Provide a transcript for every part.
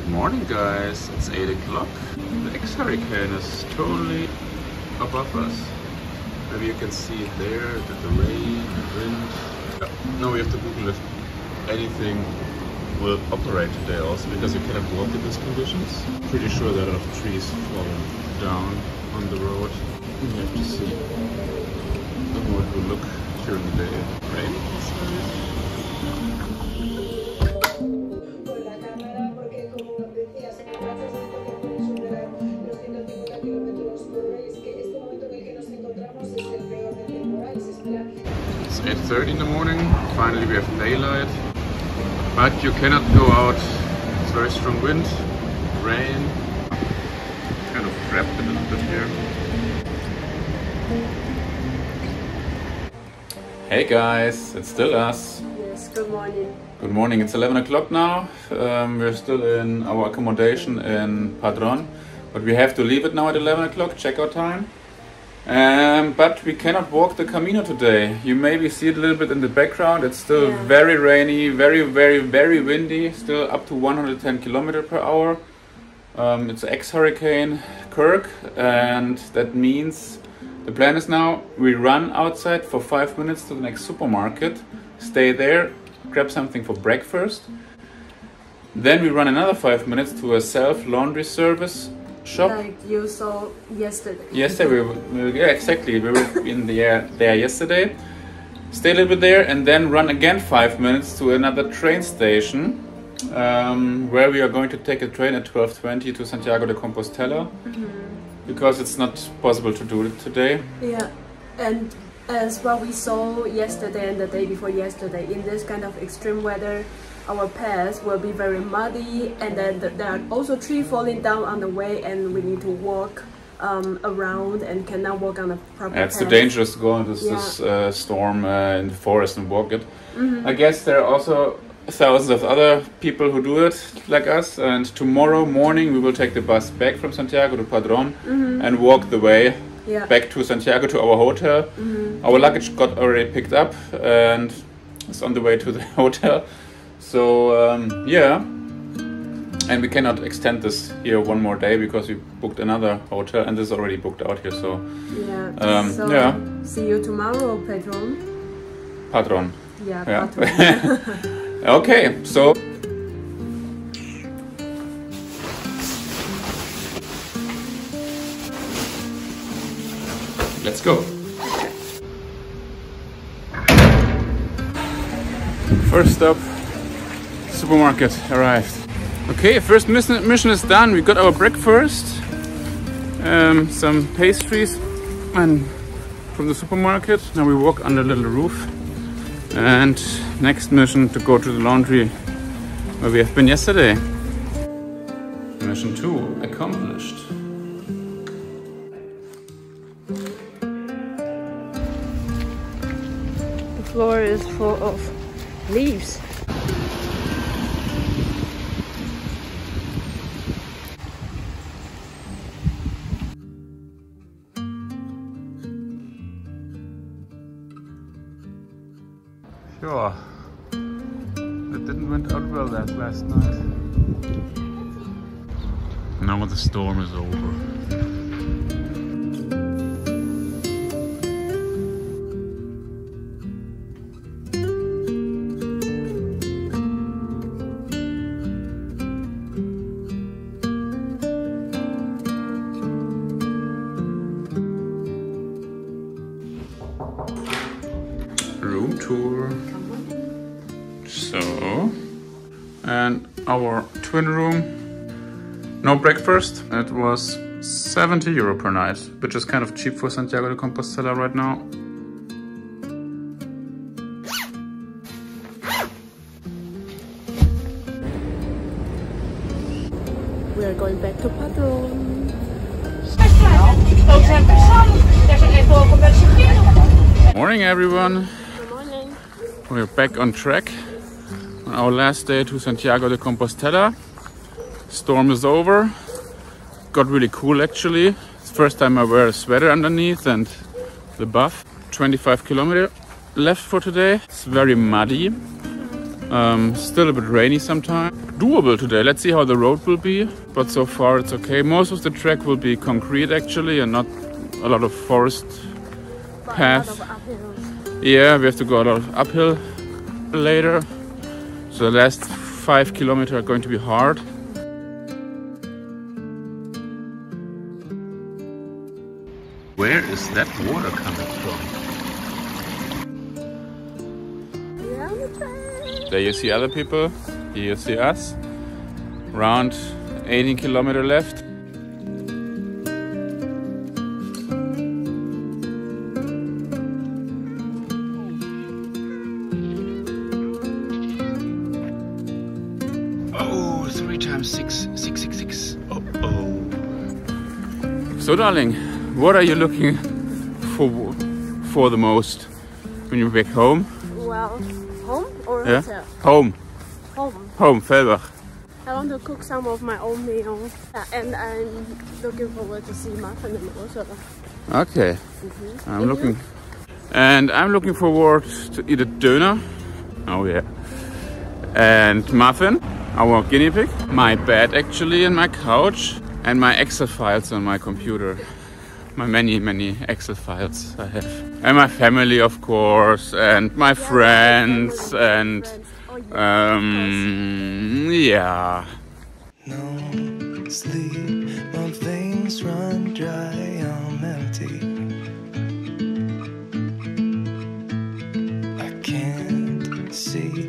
Good morning, guys. It's 8 o'clock. The ex-hurricane is totally above us. Maybe you can see it there, the rain, the wind. Now we have to Google if anything will operate today also, because you cannot walk in these conditions. Pretty sure there are a lot of trees falling down on the road. We have to see how it will look during the day. Rain outside. It's 8:30 in the morning. Finally we have daylight. But you cannot go out. It's very strong wind, rain. Kind of trapped a little bit here. Hey guys, it's still us. Yes, good morning. Good morning, it's 11 o'clock now. We're still in our accommodation in Padron. But we have to leave it now at 11 o'clock, checkout time. But we cannot walk the Camino today. You maybe see it a little bit in the background. It's still very rainy, very windy, still up to 110 km per hour. It's ex-hurricane Kirk, and that means the plan is now we run outside for 5 minutes to the next supermarket, stay there, grab something for breakfast. Then we run another 5 minutes to a self-laundry service shop. Like you saw yesterday. Yesterday, yeah, exactly. We were in there yesterday. Stay a little bit there and then run again 5 minutes to another train station, where we are going to take a train at 12:20 to Santiago de Compostela, because it's not possible to do it today. Yeah, and as what we saw yesterday and the day before yesterday, in this kind of extreme weather, our paths will be very muddy, and then there are also trees falling down on the way, and we need to walk around and cannot walk on a proper path. It's too dangerous to go into this storm in the forest and walk it. I guess there are also thousands of other people who do it like us, and tomorrow morning we will take the bus back from Santiago to Padron and walk the way back to Santiago to our hotel. Our luggage got already picked up and it's on the way to the hotel. So yeah, and we cannot extend this here one more day because we booked another hotel and this is already booked out here. So yeah, see you tomorrow, Padron. Padron. Yeah, yeah. Padron. Okay, so let's go. First stop, supermarket arrived. Okay, first mission is done. We got our breakfast, some pastries, and from the supermarket. Now we walk under a little roof. And next mission to go to the laundry where we have been yesterday. Mission 2 accomplished. The floor is full of leaves. Sure, it didn't went out well that last night. Now the storm is over. Room tour. So, and our twin room, no breakfast. It was 70 euro per night, which is kind of cheap for Santiago de Compostela right now. We are going back to Padron. Morning everyone. Good morning. We're back on track on our last day to Santiago de Compostela. Storm is over. Got really cool actually. It's the first time I wear a sweater underneath and the buff. 25 kilometers left for today. It's very muddy. Still a bit rainy sometimes. Doable today. Let's see how the road will be. But so far it's okay. Most of the track will be concrete actually and not a lot of forest path. Yeah, we have to go a lot of uphill later. So the last 5 kilometers are going to be hard. Where is that water coming from? There you see other people, here you see us. Around 18 kilometers left. Oh, 3 times 6, 666. Oh. So darling, what are you looking for the most when you're back home? Well, home or yeah? hotel? Home. Home, Velbach. I want to cook some of my own meals, and I'm looking forward to see muffin and also. Okay. I'm looking forward to eat a döner. Oh yeah. And muffin, our guinea pig, my bed actually, and my couch, and my Excel files on my computer. My many Excel files I have. And my family, of course, and my friends, and yeah. No sleep, my veins run dry, I'm empty. I can't see,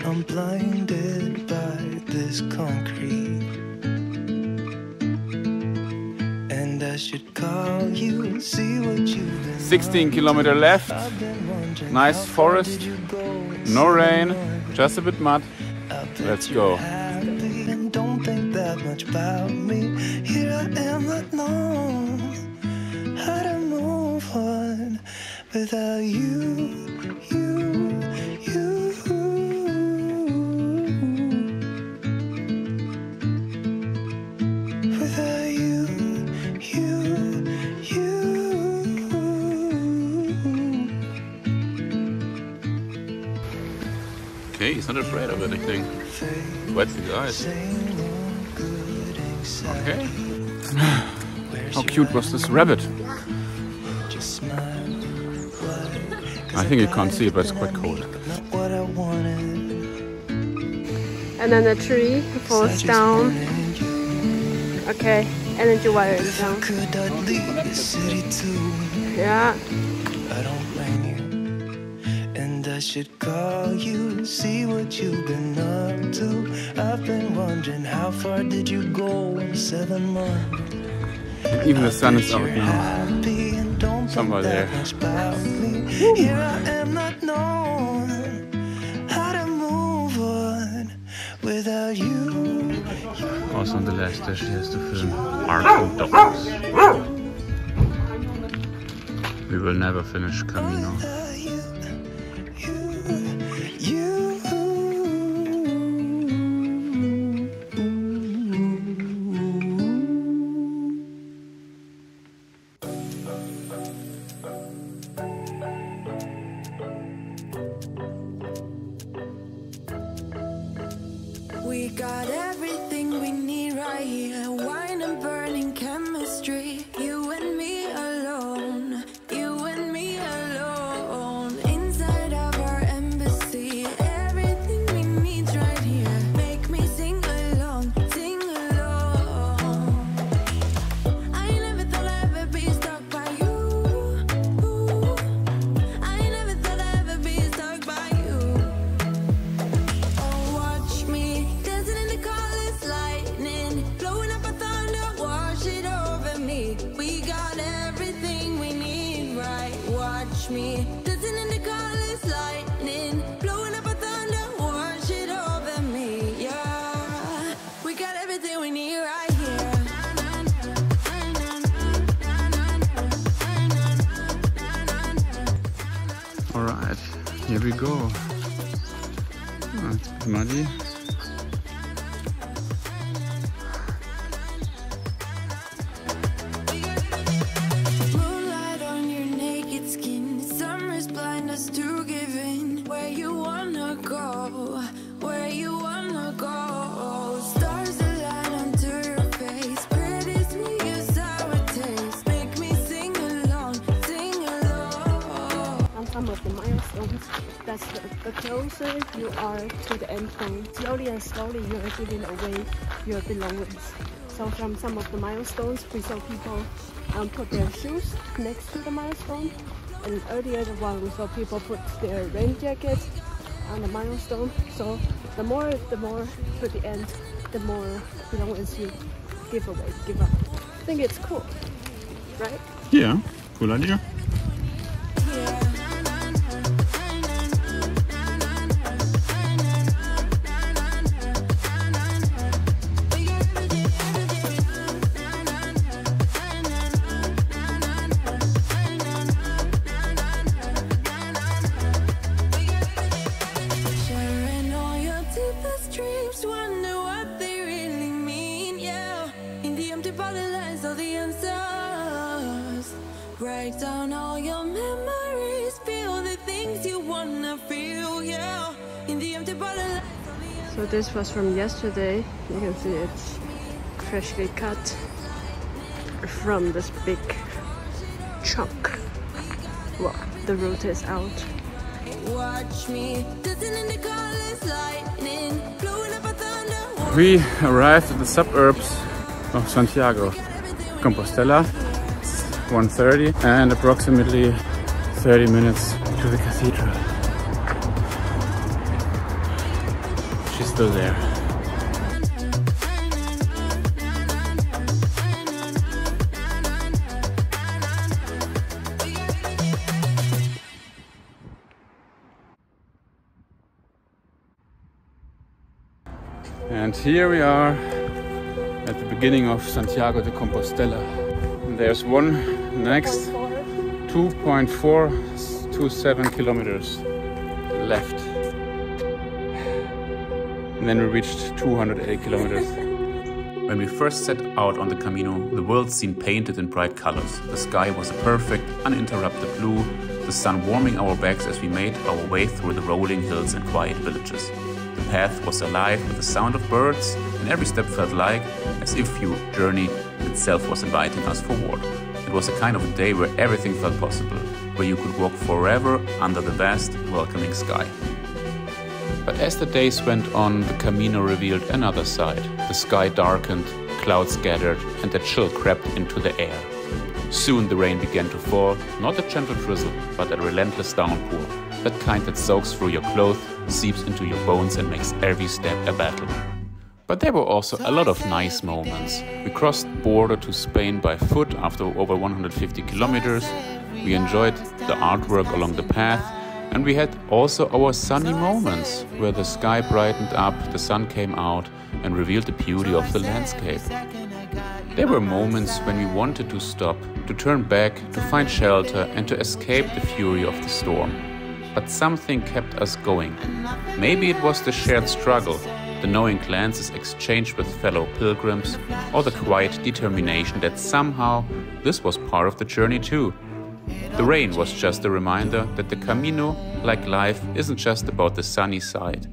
I'm blinded by this concrete. And I should call you, see what you've been 16 kilometers left. Nice forest, no rain, just a bit mud. Let's go. And don't think that much about me. Here I am, not know how to move on without you. Without you. Okay, he's not afraid of anything. Wet the eyes. Okay. How cute was this rabbit? I think you can't see it, but it's quite cold. And then the tree falls down. Okay, energy wire is down. Yeah. I don't blame you. And I should call you, see what you've been up to. I've been wondering, how far did you go in 7 months? Even the sun is out now. Somewhere there. Here I am, not knowing how to move on without you. Also on the last day she has to film Arco dogs. We will never finish Camino. We got everything we need right here. Wine and burning chemistry. You and me alone. You and me alone. Inside of our embassy. Everything we need right here. Make me sing along. Sing along. I never thought I'd ever be stuck by you. I never thought I'd ever be stuck by you. Oh, watch me. Dancing in the colors, lightning, blowing up a thunder, wash it over me. We got everything we need, right? Watch me. Dancing in the colors, lightning, blowing up a thunder, wash it over me. Yeah, we got everything we need right here. Alright, here we go. Oh, it's a bit muddy. Moonlight on your naked skin. Summer's blind us to give in. Where you wanna go? closer you are to the end point, slowly and slowly you are giving away your belongings. So from some of the milestones, we saw people put their shoes next to the milestone, and earlier the one we saw people put their rain jacket on the milestone. So the more to the end, the more belongings you give away, give up. I think it's cool, right? Yeah, cool idea. Sharing all your deepest dreams, wonder what they really mean, yeah. In the empty bottle lies all the answers. Write down all your memories, feel the things you wanna feel, yeah. In the empty bottle lies all the answers. So this was from yesterday. You can see it's freshly cut from this big chunk. Well, the root is out. Watch me, dancing in the colors, lightning, blowing up a thunder. We arrived at the suburbs of Santiago de Compostela. It's 1:30 and approximately 30 minutes to the cathedral. She's still there. And here we are at the beginning of Santiago de Compostela. And there's one next 2.427 kilometers left. And then we reached 208 kilometers. When we first set out on the Camino, the world seemed painted in bright colors. The sky was a perfect, uninterrupted blue, the sun warming our backs as we made our way through the rolling hills and quiet villages. The path was alive with the sound of birds, and every step felt like as if the journey itself was inviting us forward. It was a kind of day where everything felt possible, where you could walk forever under the vast, welcoming sky. But as the days went on, the Camino revealed another side. The sky darkened, clouds gathered, and a chill crept into the air. Soon the rain began to fall, not a gentle drizzle, but a relentless downpour. That kind that soaks through your clothes, seeps into your bones and makes every step a battle. But there were also a lot of nice moments. We crossed the border to Spain by foot after over 150 kilometers. We enjoyed the artwork along the path, and we had also our sunny moments, where the sky brightened up, the sun came out and revealed the beauty of the landscape. There were moments when we wanted to stop, to turn back, to find shelter and to escape the fury of the storm. But something kept us going. Maybe it was the shared struggle, the knowing glances exchanged with fellow pilgrims, or the quiet determination that somehow this was part of the journey too. The rain was just a reminder that the Camino, like life, isn't just about the sunny side.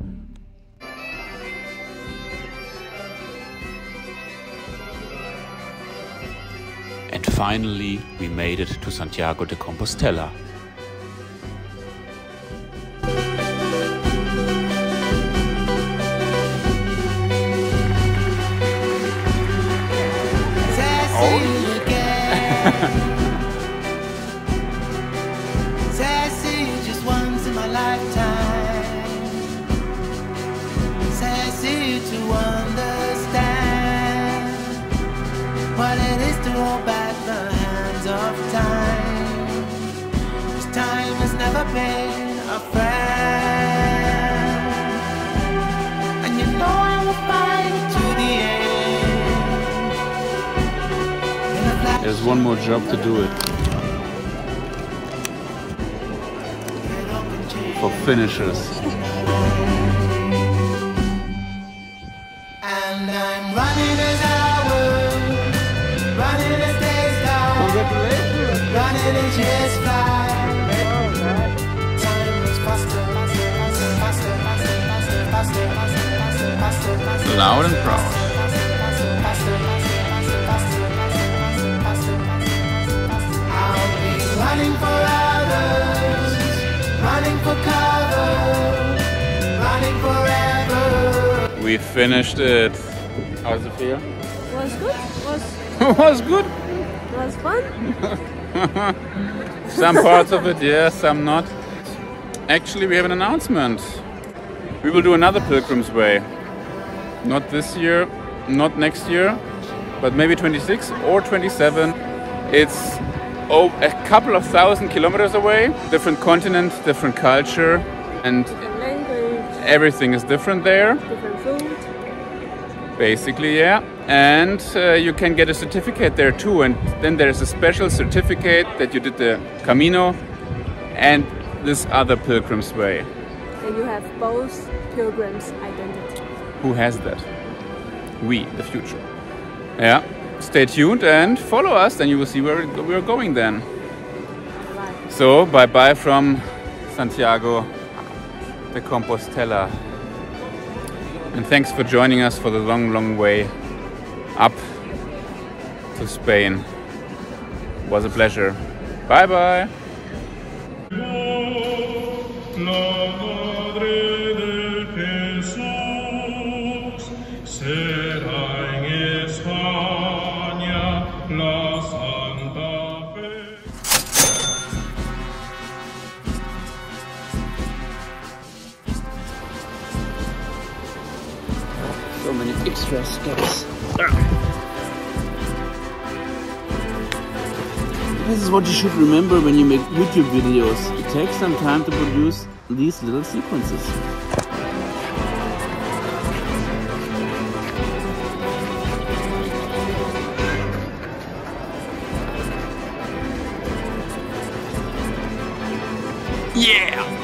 And finally, we made it to Santiago de Compostela. What it is to hold back the hands of time. 'Cause time has never been a friend. And you know I will fight to the end. There's one more job to do it. For finishers. And I'm running as I will. Running as days down. Congratulations. Running as years fly. Time is faster, faster, faster, faster, faster, faster, faster, faster. Loud and proud. I'll be running for others, running for cover, We finished it. How does it feel? Was good. Was good. Was fun. Some parts of it, yes, some not. Actually, we have an announcement. We will do another Pilgrim's Way. Not this year, not next year, but maybe 26 or 27. It's a couple of thousand kilometers away. Different continent, different culture, and Language, everything is different there. different food. Basically, yeah. And you can get a certificate there too. And then there's a special certificate that you did the Camino and this other Pilgrim's Way. And you have both pilgrims' identity. Who has that? We, the future. Yeah. Stay tuned and follow us, then you will see where we're going then. Right. So, bye-bye from Santiago de Compostela. And thanks for joining us for the long, long way up to Spain. It was a pleasure. Bye-bye. So many extra steps. This is what you should remember when you make YouTube videos. It takes some time to produce these little sequences. Yeah!